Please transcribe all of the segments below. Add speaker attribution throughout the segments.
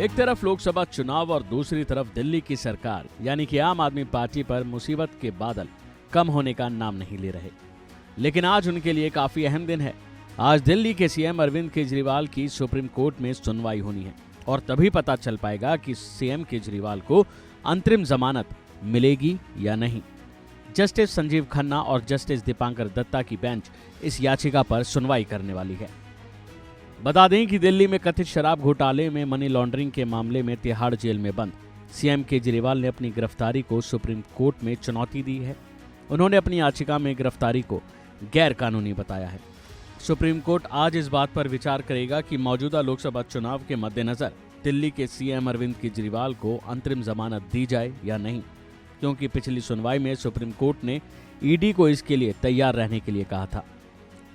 Speaker 1: एक तरफ लोकसभा चुनाव और दूसरी तरफ दिल्ली की सरकार यानी कि आम आदमी पार्टी पर मुसीबत के बादल कम होने का नाम नहीं ले रहे। लेकिन आज उनके लिए काफी अहम दिन है। आज दिल्ली के सीएम अरविंद केजरीवाल की सुप्रीम कोर्ट में सुनवाई होनी है और तभी पता चल पाएगा कि सीएम केजरीवाल को अंतरिम जमानत मिलेगी या नहीं। जस्टिस संजीव खन्ना और जस्टिस दीपांकर दत्ता की बेंच इस याचिका पर सुनवाई करने वाली है। बता दें कि दिल्ली में कथित शराब घोटाले में मनी लॉन्ड्रिंग के मामले में तिहाड़ जेल में बंद सीएम केजरीवाल ने अपनी गिरफ्तारी को सुप्रीम कोर्ट में चुनौती दी है। उन्होंने अपनी याचिका में गिरफ्तारी को गैर कानूनी बताया है। सुप्रीम कोर्ट आज इस बात पर विचार करेगा कि मौजूदा लोकसभा चुनाव के मद्देनजर दिल्ली के सीएम अरविंद केजरीवाल को अंतरिम जमानत दी जाए या नहीं, क्योंकि पिछली सुनवाई में सुप्रीम कोर्ट ने ईडी को इसके लिए तैयार रहने के लिए कहा था।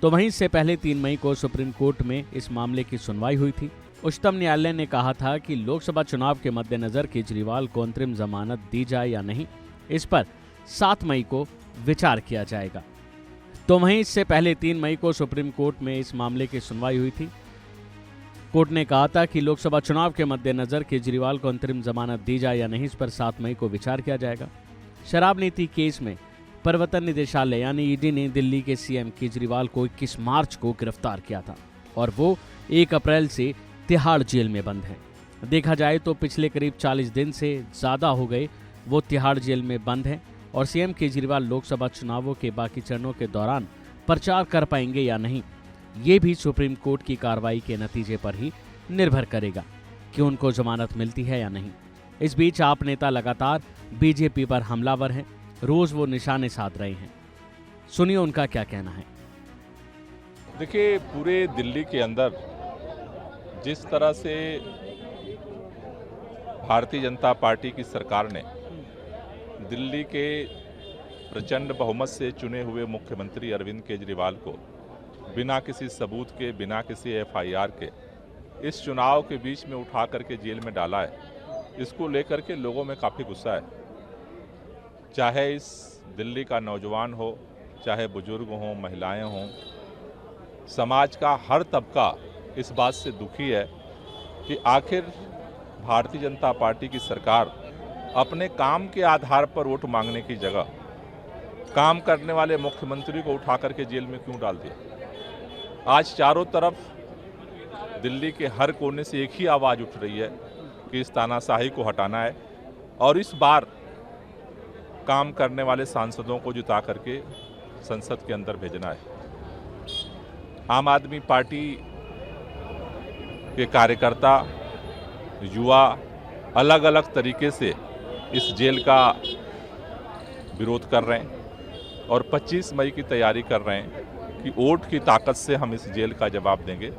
Speaker 1: तो वहीं इससे पहले 3 मई को सुप्रीम कोर्ट में इस मामले की सुनवाई हुई थी। उच्चतम न्यायालय ने कहा था कि लोकसभा चुनाव के मद्देनजर केजरीवाल को अंतरिम जमानत दी जाए या नहीं, इस पर 7 मई को विचार किया जाएगा। तो वहीं इससे पहले 3 मई को सुप्रीम कोर्ट में इस मामले की सुनवाई हुई थी। कोर्ट ने कहा था कि लोकसभा चुनाव के मद्देनजर केजरीवाल को अंतरिम जमानत दी जाए या नहीं, इस पर 7 मई को विचार किया जाएगा। शराब नीति केस में प्रवर्तन निदेशालय यानी ईडी ने दिल्ली के सीएम केजरीवाल को 21 मार्च को गिरफ्तार किया था और वो 1 अप्रैल से तिहाड़ जेल में बंद है। देखा जाए तो पिछले करीब 40 दिन से ज़्यादा हो गए वो तिहाड़ जेल में बंद है और सीएम केजरीवाल लोकसभा चुनावों के बाकी चरणों के दौरान प्रचार कर पाएंगे या नहीं, ये भी सुप्रीम कोर्ट की कार्रवाई के नतीजे पर ही निर्भर करेगा कि उनको जमानत मिलती है या नहीं। इस बीच आप नेता लगातार बीजेपी पर हमलावर हैं, रोज वो निशाने साध रहे हैं। सुनिए उनका क्या कहना है।
Speaker 2: देखिए, पूरे दिल्ली के अंदर जिस तरह से भारतीय जनता पार्टी की सरकार ने दिल्ली के प्रचंड बहुमत से चुने हुए मुख्यमंत्री अरविंद केजरीवाल को बिना किसी सबूत के, बिना किसी एफआईआर के इस चुनाव के बीच में उठा करके जेल में डाला है, इसको लेकर के लोगों में काफ़ी गुस्सा है। चाहे इस दिल्ली का नौजवान हो, चाहे बुजुर्ग हों, महिलाएं हों, समाज का हर तबका इस बात से दुखी है कि आखिर भारतीय जनता पार्टी की सरकार अपने काम के आधार पर वोट मांगने की जगह काम करने वाले मुख्यमंत्री को उठा करके जेल में क्यों डाल दिया। आज चारों तरफ दिल्ली के हर कोने से एक ही आवाज़ उठ रही है कि इस तानाशाही को हटाना है और इस बार काम करने वाले सांसदों को जिता करके संसद के अंदर भेजना है। आम आदमी पार्टी के कार्यकर्ता, युवा अलग अलग तरीके से इस जेल का विरोध कर रहे हैं और 25 मई की तैयारी कर रहे हैं कि वोट की ताकत से हम इस जेल का जवाब देंगे।